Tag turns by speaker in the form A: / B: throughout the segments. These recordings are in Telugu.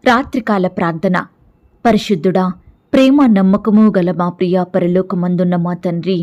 A: రాత్రికాల ప్రార్థన. పరిశుద్ధుడా, ప్రేమ నమ్మకము గల మా ప్రియ పరలోకమందున్న మా తండ్రి,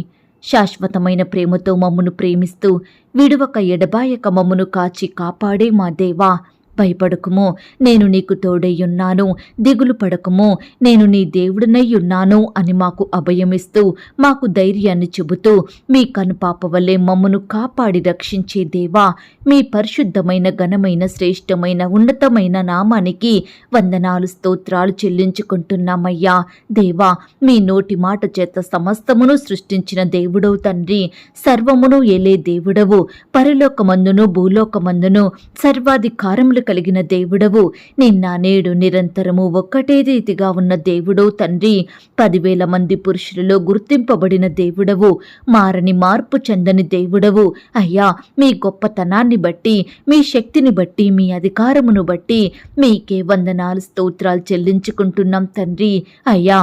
A: శాశ్వతమైన ప్రేమతో మమ్మును ప్రేమిస్తూ విడువక ఎడబాయక మమ్మును కాచి కాపాడే మా దేవా, భయపడకుము, నేను నీకు తోడయ్యున్నాను, దిగులు పడకుము, నేను నీ దేవుడినయ్యున్నాను అని మాకు అభయమిస్తూ మాకు ధైర్యాన్ని చెబుతూ మీ కనుపాప వల్లే మమ్మను కాపాడి రక్షించే దేవా, మీ పరిశుద్ధమైన ఘనమైన శ్రేష్టమైన ఉన్నతమైన నామానికి వందనాలు స్తోత్రాలు చెల్లించుకుంటున్నామయ్యా. దేవా, మీ నోటి మాట చేత సమస్తమును సృష్టించిన దేవుడవు తండ్రి, సర్వమును ఏలే దేవుడవు, పరలోకమందును భూలోకమందును సర్వాధికారములు కలిగిన దేవుడవు, నిన్న నేడు నిరంతరము ఒక్కటే రీతిగా ఉన్న దేవుడవు తండ్రి, 10,000 మంది పురుషులలో గుర్తింపబడిన దేవుడవు, మారని మార్పు చెందని దేవుడవు. అయ్యా, మీ గొప్పతనాన్ని బట్టి, మీ శక్తిని బట్టి, మీ అధికారమును బట్టి మీకే వందనాలు స్తోత్రాలు చెల్లించుకుంటున్నాం తండ్రి. అయ్యా,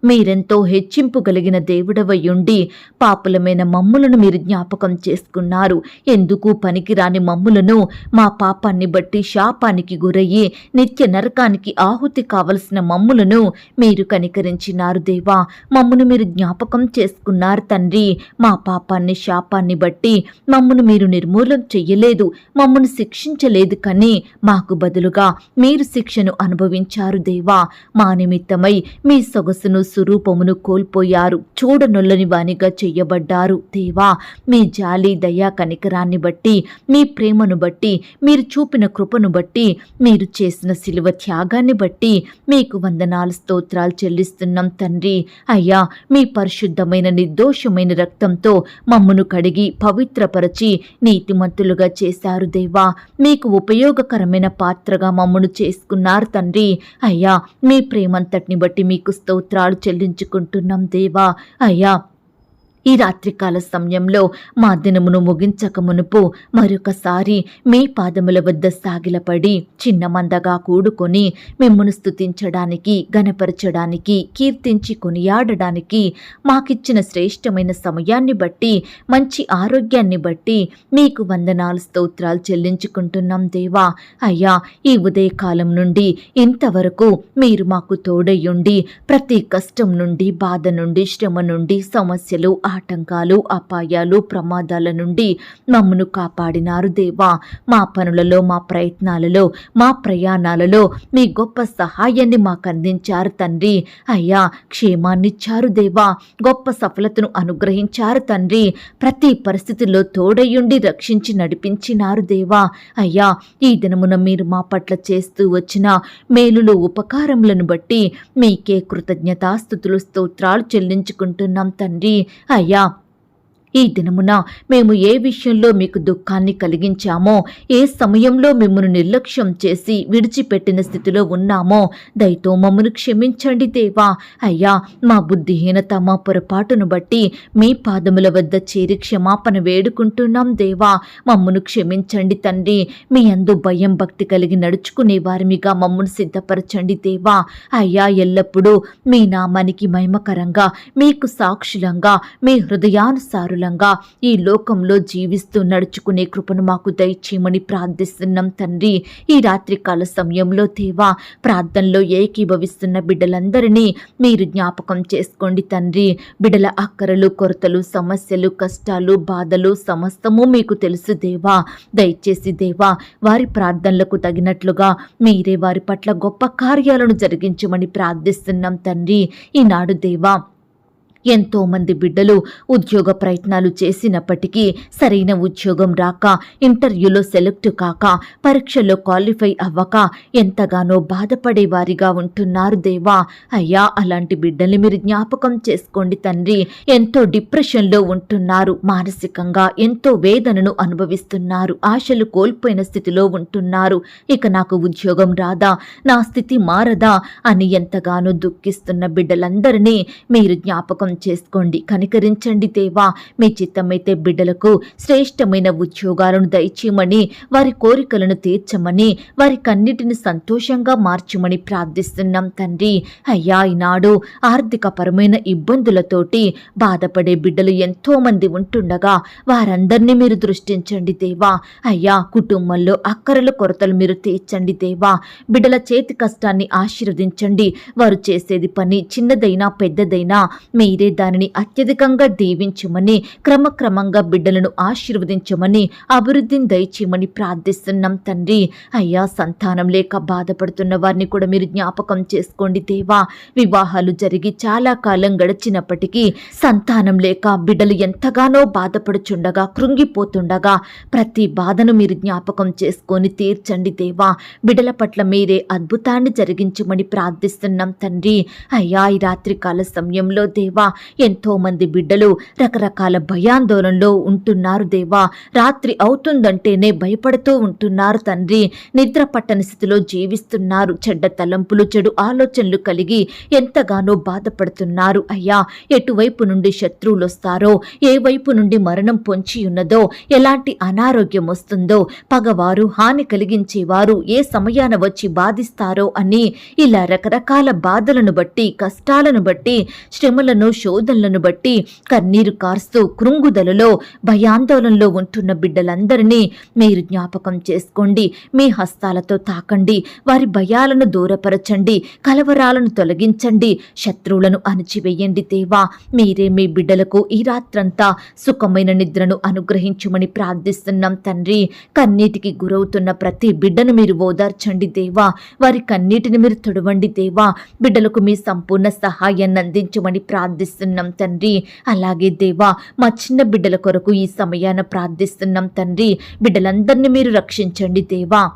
A: మీరెంతో హెచ్చింపుగలిగిన దేవుడవయ్యుండి పాపులమైన మమ్ములను మీరు జ్ఞాపకం చేసుకున్నారు. ఎందుకు పనికిరాని మమ్ములను మా పాపాన్ని బట్టి శాపానికి గురయ్యి నిత్య నరకానికి ఆహుతి కావలసిన మమ్ములను మీరు కనికరించినారు దేవా. మమ్మును మీరు జ్ఞాపకం చేసుకున్నారు తండ్రి. మా పాపాన్ని శాపాన్ని బట్టి మమ్మును మీరు నిర్మూలం చెయ్యలేదు, మమ్మును శిక్షించలేదు, కానీ మాకు బదులుగా మీరు శిక్షను అనుభవించారు దేవా. మా నిమిత్తమై మీ సొగసును స్వరూపమును కోల్పోయారు, చూడనొల్లని వానిగా చెయ్యబడ్డారు దేవా. మీ జాలి దయా కనికరాన్ని బట్టి, మీ ప్రేమను బట్టి, మీరు చూపిన కృపను బట్టి, మీరు చేసిన శిలువ త్యాగాన్ని బట్టి మీకు వందనాలు స్తోత్రాలు చెల్లిస్తున్నాం తండ్రి. అయ్యా, మీ పరిశుద్ధమైన నిర్దోషమైన రక్తంతో మమ్మును కడిగి పవిత్రపరచి నీతిమంతులుగా చేశారు దేవా. మీకు ఉపయోగకరమైన పాత్రగా మమ్మును చేసుకున్నారు తండ్రి. అయ్యా, మీ ప్రేమంతటిని బట్టి మీకు స్తోత్రాలు చెల్లించుకుంటున్నాం దేవా. అయ్యా, ఈ రాత్రికాల సమయంలో మా దినమును ముగించక మునుపు మరొకసారి మీ పాదముల వద్ద సాగిలపడి చిన్న మందగా కూడుకొని మిమ్మును స్తుతించడానికి, గణపరచడానికి, కీర్తించి కొనియాడడానికి మాకిచ్చిన శ్రేష్టమైన సమయాన్ని బట్టి, మంచి ఆరోగ్యాన్ని బట్టి మీకు వందనాలు స్తోత్రాలు చెల్లించుకుంటున్నాం దేవా. అయ్యా, ఈ ఉదయకాలం నుండి ఇంతవరకు మీరు మాకు తోడయ్యుండి ప్రతి కష్టం నుండి, బాధ నుండి, శ్రమ నుండి, సమస్యలు, ఆటంకాలు, అపాయాలు, ప్రమాదాల నుండి మమ్మను కాపాడినారు దేవా. మా పనులలో, మా ప్రయత్నాలలో, మా ప్రయాణాలలో మీ గొప్ప సహాయాన్ని మాకు అందించారు తండ్రి. అయ్యా, క్షేమాన్నిచ్చారు దేవా, గొప్ప సఫలతను అనుగ్రహించారు తండ్రి. ప్రతి పరిస్థితుల్లో తోడయ్యుండి రక్షించి నడిపించినారు దేవా. అయ్యా, ఈ దినమున మీరు మా పట్ల చేస్తూ వచ్చిన మేలులు, ఉపకారములను బట్టి మీకే కృతజ్ఞతాస్తుతులు స్తోత్రాలు చెల్లించుకుంటున్నాం తండ్రి. అయ్యా, ఈ దినమున మేము ఏ విషయంలో మీకు దుఃఖాన్ని కలిగించామో, ఏ సమయంలో మిమ్మల్ని నిర్లక్ష్యం చేసి విడిచిపెట్టిన స్థితిలో ఉన్నామో దయతో మమ్మను క్షమించండి దేవా. అయ్యా, మా బుద్ధిహీనత, మా పొరపాటును బట్టి మీ పాదముల వద్ద చేరి క్షమాపణ వేడుకుంటున్నాం దేవా. మమ్మను క్షమించండి తండ్రి. మీ అందు భయం భక్తి కలిగి నడుచుకునే వారిమిగా మమ్మను సిద్ధపరచండి దేవా. అయ్యా, ఎల్లప్పుడూ మీ నామానికి మహిమకరంగా, మీకు సాక్షులంగా, మీ హృదయానుసారులు ఈ లోకంలో జీవిస్తూ నడుచుకునే కృపను మాకు దయచేయమని ప్రార్థిస్తున్నాం తండ్రి. ఈ రాత్రికాల సమయంలో దేవా, ప్రార్థనలో ఏకీభవిస్తున్న బిడ్డలందరినీ మీరు జ్ఞాపకం చేసుకోండి తండ్రి. బిడ్డల అక్కరలు, కొరతలు, సమస్యలు, కష్టాలు, బాధలు సమస్తము మీకు తెలుసు దేవా. దయచేసి దేవా, వారి ప్రార్థనలకు తగినట్లుగా మీరే వారి పట్ల గొప్ప కార్యాలను జరిగించమని ప్రార్థిస్తున్నాం తండ్రి. ఈనాడు దేవా, ఎంతో మంది బిడ్డలు ఉద్యోగ ప్రయత్నాలు చేసినప్పటికీ సరైన ఉద్యోగం రాక, ఇంటర్వ్యూలో సెలెక్ట్ కాక, పరీక్షల్లో క్వాలిఫై అవ్వక ఎంతగానో బాధపడే వారిగా ఉంటున్నారు దేవా. అయ్యా, అలాంటి బిడ్డల్ని మీరు జ్ఞాపకం చేసుకోండి తండ్రి. ఎంతో డిప్రెషన్లో ఉంటున్నారు, మానసికంగా ఎంతో వేదనను అనుభవిస్తున్నారు, ఆశలు కోల్పోయిన స్థితిలో ఉంటున్నారు. ఇక నాకు ఉద్యోగం రాదా, నా స్థితి మారదా అని ఎంతగానో దుఃఖిస్తున్న బిడ్డలందరినీ మీరు జ్ఞాపకం చేసుకోండి. కనికరించండి దేవా. మీ చిత్తమైతే బిడ్డలకు శ్రేష్టమైన ఉద్యోగాలను దయచేయమని, వారి కోరికలను తీర్చమని, వారి కన్నిటిని సంతోషంగా మార్చమని ప్రార్థిస్తున్నాం తండ్రి. అయ్యా, ఈనాడు ఆర్థికపరమైన ఇబ్బందులతోటి బాధపడే బిడ్డలు ఎంతో మంది ఉంటుండగా వారందరినీ మీరు దృష్టించండి దేవా. అయ్యా, కుటుంబంలో అక్కరల కొరతలు మీరు తీర్చండి దేవా. బిడ్డల చేతి కష్టాన్ని ఆశీర్వదించండి. వారు చేసేది పని చిన్నదైనా పెద్దదైనా మీరే దానిని అత్యధికంగా దీవించమని, క్రమక్రమంగా బిడ్డలను ఆశీర్వదించమని, అభివృద్ధిని దయచేయమని ప్రార్థిస్తున్నాం తండ్రి. అయ్యా, సంతానం లేక బాధపడుతున్న వారిని కూడా మీరు జ్ఞాపకం చేసుకోండి దేవా. వివాహాలు జరిగి చాలా కాలం గడిచినప్పటికీ సంతానం లేక బిడ్డలు ఎంతగానో బాధపడుచుండగా, కృంగిపోతుండగా ప్రతి బాధను మీరు జ్ఞాపకం చేసుకొని తీర్చండి దేవా. బిడ్డల పట్ల మీరే అద్భుతాన్ని జరిగించమని ప్రార్థిస్తున్నాం తండ్రి. అయ్యా, ఈ రాత్రి కాల సమయంలో దేవా ఎంతో మంది బిడ్డలు రకరకాల భయాందోళనలో ఉంటున్నారు దేవా. రాత్రి అవుతుందంటేనే భయపడుతూ ఉంటున్నారు తండ్రి. నిద్ర పట్టని స్థితిలో జీవిస్తున్నారు. చెడ్డ తలంపులు, చెడు ఆలోచనలు కలిగి ఎంతగానో బాధపడుతున్నారు. అయ్యా, ఎటువైపు నుండి శత్రువులు వస్తారో, ఏ వైపు నుండి మరణం పొంచి ఉన్నదో, ఎలాంటి అనారోగ్యం వస్తుందో, పగవారు హాని కలిగించేవారు ఏ సమయాన వచ్చి బాధిస్తారో అని ఇలా రకరకాల బాధలను బట్టి, కష్టాలను బట్టి, శ్రమలను, శోధనలను బట్టి కన్నీరు కార్స్తూ కృంగుదలలో భయాందోళనలో ఉంటున్న బిడ్డలందరినీ మీరు జ్ఞాపకం చేసుకోండి. మీ హస్తాలతో తాకండి. వారి భయాలను దూరపరచండి. కలవరాలను తొలగించండి. శత్రువులను అణచివేయండి దేవా. మీరే మీ బిడ్డలకు ఈ రాత్రంతా సుఖమైన నిద్రను అనుగ్రహించమని ప్రార్థిస్తున్నాం తండ్రి. కన్నీటికి గురవుతున్న ప్రతి బిడ్డను మీరు ఓదార్చండి దేవా. వారి కన్నీటిని మీరు తుడవండి దేవా. బిడ్డలకు మీ సంపూర్ణ సహాయాన్ని అందించమని ప్రార్థిస్తున్నాం తండ్రి. అలాగే దేవా, మా చిన్న బిడ్డల కొరకు ఈ సమయాన ప్రార్థిస్తున్నాం తండ్రి. బిడ్డలందరినీ మీరు రక్షించండి దేవా.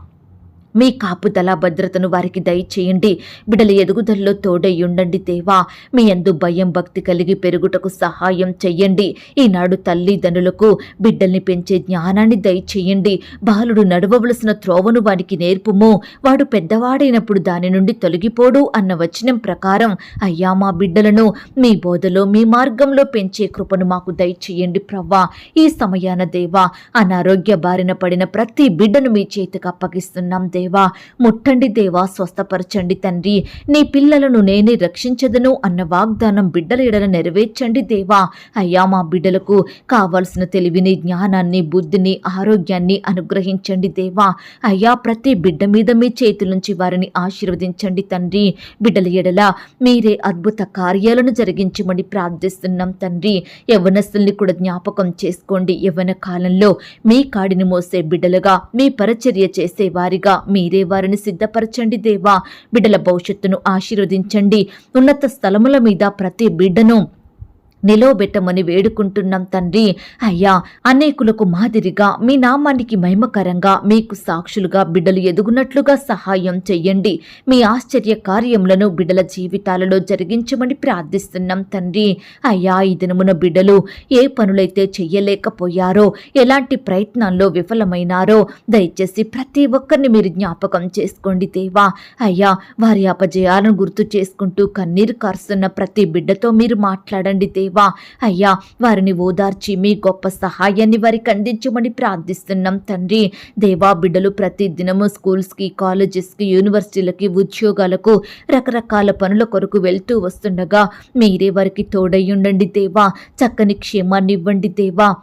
A: మీ కాపుదల భద్రతను వారికి దయచేయండి. బిడ్డల ఎదుగుదలలో తోడై ఉండండి దేవా. మీ యందు భయం భక్తి కలిగి పెరుగుటకు సహాయం చెయ్యండి. ఈనాడు తల్లిదండ్రులకు బిడ్డల్ని పెంచే జ్ఞానాన్ని దయచేయండి. బాలుడు నడవవలసిన త్రోవను వాడికి నేర్పుము, వాడు పెద్దవాడైనప్పుడు దాని నుండి తొలగిపోడు అన్న వచనం ప్రకారం అయ్యా, మా బిడ్డలను మీ బోధలో, మీ మార్గంలో పెంచే కృపను మాకు దయచేయండి ప్రవ్వా. ఈ సమయాన దేవా, అనారోగ్య బారిన పడిన ప్రతి బిడ్డను మీ చేతికి అప్పగిస్తున్నాం దేవా. ముట్టండి దేవా, స్వస్థపరచండి తండ్రి. నీ పిల్లలను నేనే రక్షించదను అన్న వాగ్దానం బిడ్డల ఎడల నెరవేర్చండి దేవా. అయ్యా, మా బిడ్డలకు కావలసిన తెలివిని, జ్ఞానాన్ని, బుద్ధిని, ఆరోగ్యాన్ని అనుగ్రహించండి దేవా. అయ్యా, ప్రతి బిడ్డ మీద మీ చేతుల నుంచి వారిని ఆశీర్వదించండి తండ్రి. బిడ్డల ఎడల మీరే అద్భుత కార్యాలను జరిగించమని ప్రార్థిస్తున్నాం తండ్రి. యవ్వనస్తుల్ని కూడా జ్ఞాపకం చేసుకోండి. యవ్వన కాలంలో మీ కాడిని మోసే బిడ్డలుగా, మీ పరిచర్య చేసే వారిగా మీరే వారిని సిద్ధపరచండి దేవా. బిడ్డల భవిష్యత్తును ఆశీర్వదించండి. ఉన్నత స్థలముల మీద ప్రతి బిడ్డను నిలవబెట్టమని వేడుకుంటున్నాం తండ్రి. అయ్యా, అనేకులకు మాదిరిగా, మీ నామానికి మహిమకరంగా, మీకు సాక్షులుగా బిడ్డలు ఎదుగునట్లుగా సహాయం చెయ్యండి. మీ ఆశ్చర్య కార్యములను బిడ్డల జీవితాలలో జరిగించమని ప్రార్థిస్తున్నాం తండ్రి. అయ్యా, ఈ దినమున బిడ్డలు ఏ పనులైతే చెయ్యలేకపోయారో, ఎలాంటి ప్రయత్నాల్లో విఫలమైనారో దయచేసి ప్రతి ఒక్కరిని మీరు జ్ఞాపకం చేసుకోండి దేవా. అయ్యా, వారి అపజయాలను గుర్తు చేసుకుంటూ కన్నీరు కారుస్తున్న ప్రతి బిడ్డతో మీరు మాట్లాడండి దేవా. అయ్యా, వారిని ఓదార్చి మీ గొప్ప సహాయాన్ని వారికి అందించమని ప్రార్థిస్తున్నాం తండ్రి. దేవా, బిడ్డలు ప్రతి దినము స్కూల్స్కి, కాలేజెస్కి, యూనివర్సిటీలకి, ఉద్యోగాలకు, రకరకాల పనుల కొరకు వెళ్తూ వస్తుండగా మీరే వారికి తోడై ఉండండి దేవా. చక్కని క్షేమాన్ని ఇవ్వండి దేవా.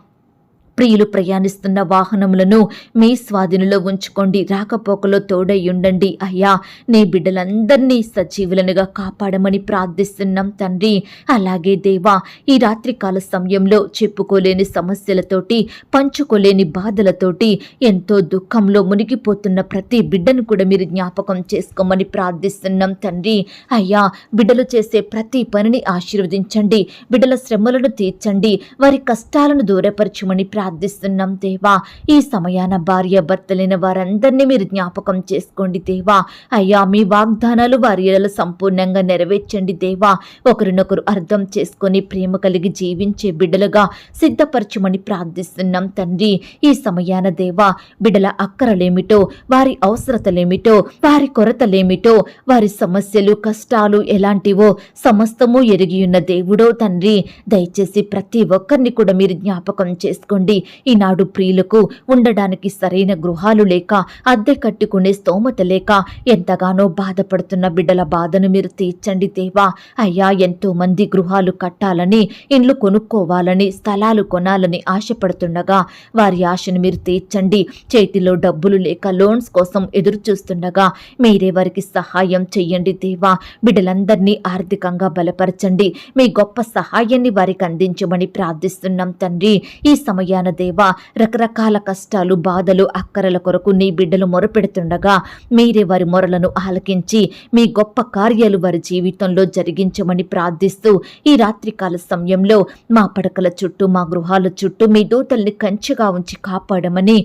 A: ప్రియులు ప్రయాణిస్తున్న వాహనములను మీ స్వాధీనంలో ఉంచుకోండి. రాకపోకలో తోడై ఉండండి అయ్యా. నీ బిడ్డలందరినీ సజీవులనుగా కాపాడమని ప్రార్థిస్తున్నాం తండ్రి. అలాగే దేవా, ఈ రాత్రికాల సమయంలో చెప్పుకోలేని సమస్యలతోటి, పంచుకోలేని బాధలతోటి ఎంతో దుఃఖంలో మునిగిపోతున్న ప్రతి బిడ్డను కూడా మీరు జ్ఞాపకం చేసుకోమని ప్రార్థిస్తున్నాం తండ్రి. అయ్యా, బిడ్డలు చేసే ప్రతి పనిని ఆశీర్వదించండి. బిడ్డల శ్రమలను తీర్చండి. వారి కష్టాలను దూరపరచమని ప్రార్థిస్తున్నాం దేవా. ఈ సమయాన భార్య భర్తలైన వారందరినీ మీరు జ్ఞాపకం చేసుకోండి దేవా. అయ్యా, మీ వాగ్దానాలు వారి ఎడల సంపూర్ణంగా నెరవేర్చండి దేవా. ఒకరినొకరు అర్థం చేసుకొని ప్రేమ కలిగి జీవించే బిడ్డలుగా సిద్ధపరచమని ప్రార్థిస్తున్నాం తండ్రి. ఈ సమయాన దేవా, బిడ్డల అక్కరలేమిటో, వారి అవసరతలేమిటో, వారి కొరతలేమిటో, వారి సమస్యలు కష్టాలు ఎలాంటివో సమస్తము ఎరిగియున్న దేవుడో తండ్రి, దయచేసి ప్రతి ఒక్కరిని కూడా మీరు జ్ఞాపకం చేసుకోండి. ఈనాడు ప్రియులకు ఉండడానికి సరైన గృహాలు లేక, అద్దె కట్టుకునే స్తోమత లేక ఎంతగానో బాధపడుతున్న బిడ్డల బాధను మీరు తీర్చండి దేవా. అయ్యా, ఎంతో మంది గృహాలు కట్టాలని, ఇండ్లు కొనుక్కోవాలని, స్థలాలు కొనాలని ఆశపడుతుండగా వారి ఆశను మీరు తీర్చండి. చేతిలో డబ్బులు లేక లోన్స్ కోసం ఎదురు చూస్తుండగా మీరే వారికి సహాయం చెయ్యండి దేవా. బిడ్డలందరినీ ఆర్థికంగా బలపరచండి. మీ గొప్ప సహాయాన్ని వారికి అందించమని ప్రార్థిస్తున్నాం తండ్రి. ఈ సమయాన దేవా, రకరకాల కష్టాలు, బాధలు, అక్కరల కొరకు నీ బిడ్డలు మొరపెడుతుండగా మీరే వారి మొరలను ఆలకించి మీ గొప్ప కార్యాలు వారి జీవితంలో జరిగించమని ప్రార్థిస్తూ ఈ రాత్రికాల సమయంలో మా పడకల చుట్టూ, మా గృహాల చుట్టూ మీ దూతల్ని కంచెగా ఉంచి కాపాడమని,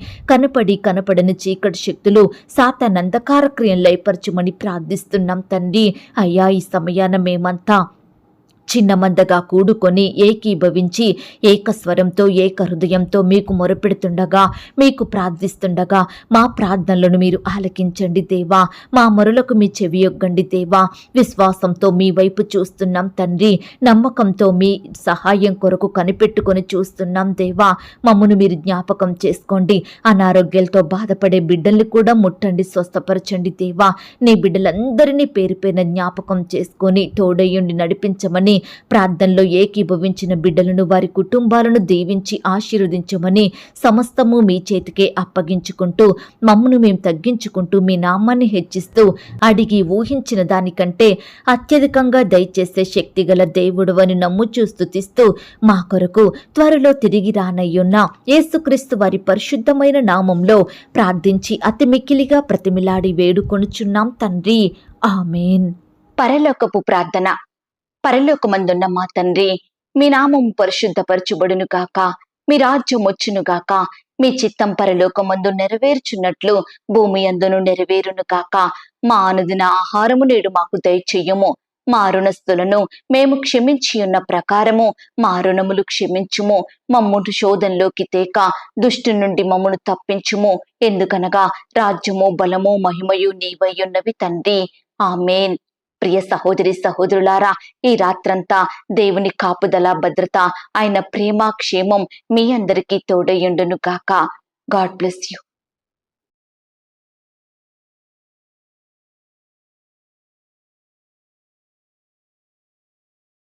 A: కనపడని చీకటి శక్తులు సాతాను అంధకార క్రియలు లయపరచమని ప్రార్థిస్తున్నాం తండ్రి. అయ్యా, ఈ సమయాన మేమంతా చిన్న మందగా కూడుకొని ఏకీభవించి ఏకస్వరంతో, ఏక హృదయంతో మీకు మొరపెడుతుండగా, మీకు ప్రార్థిస్తుండగా మా ప్రార్థనలను మీరు ఆలకించండి దేవా. మా మొరలకు మీ చెవియొగ్గండి దేవా. విశ్వాసంతో మీ వైపు చూస్తున్నాం తండ్రి. నమ్మకంతో మీ సహాయం కొరకు కనిపెట్టుకొని చూస్తున్నాం దేవా. మమ్మను మీరు జ్ఞాపకం చేసుకోండి. అనారోగ్యాలతో బాధపడే బిడ్డల్ని కూడా ముట్టండి, స్వస్థపరచండి దేవా. నీ బిడ్డలందరినీ పేరు పేరున జ్ఞాపకం చేసుకొని తోడయ్యుండి నడిపించమని, ప్రార్థనలో ఏకీభవించిన బిడ్డలను, వారి కుటుంబాలను దీవించి ఆశీర్వదించమని సమస్తము మీ చేతికే అప్పగించుకుంటూ, మమ్మను మేము తగ్గించుకుంటూ, మీ నామాన్ని హెచ్చిస్తూ, అడిగి ఊహించిన దానికంటే అత్యధికంగా దయచేసే శక్తిగల దేవుడు అని నమ్ముచూ స్తుతిస్తూ మా కొరకు త్వరలో తిరిగి రానయ్యున్న యేసుక్రీస్తు వారి పరిశుద్ధమైన నామంలో ప్రార్థించి అతి మిక్కిలిగా ప్రతిమిలాడి వేడుకొనుచున్నాం తండ్రి. ఆమేన్. పరలోకపు ప్రార్థన. పరలోకమందున్న మా తండ్రి, మీ నామం పరిశుద్ధపరచుబడును గాక, మీ రాజ్యం వచ్చును గాక, మీ చిత్తం పరలోకమందు నెరవేర్చున్నట్లు భూమి అందును నెరవేరును గాక. మా అనుదిన ఆహారము నేడు మాకు దయచెయ్యము. మా రుణస్థులను మేము క్షమించి ఉన్న ప్రకారము మా రుణములు క్షమించుము. మమ్మును శోధనలోకి తేక దుష్టు నుండి మమ్మను తప్పించుము. ఎందుకనగా రాజ్యము, బలము, మహిమయు నీవయ్యున్నవి తండ్రి. ఆమేన్. ప్రియ సహోదరి సహోదరులారా, ఈ రాత్రంతా దేవుని కాపుదల, భద్రత, ఆయన ప్రేమ, క్షేమం మీ అందరికీ తోడయ్యుండును గాక. God bless you.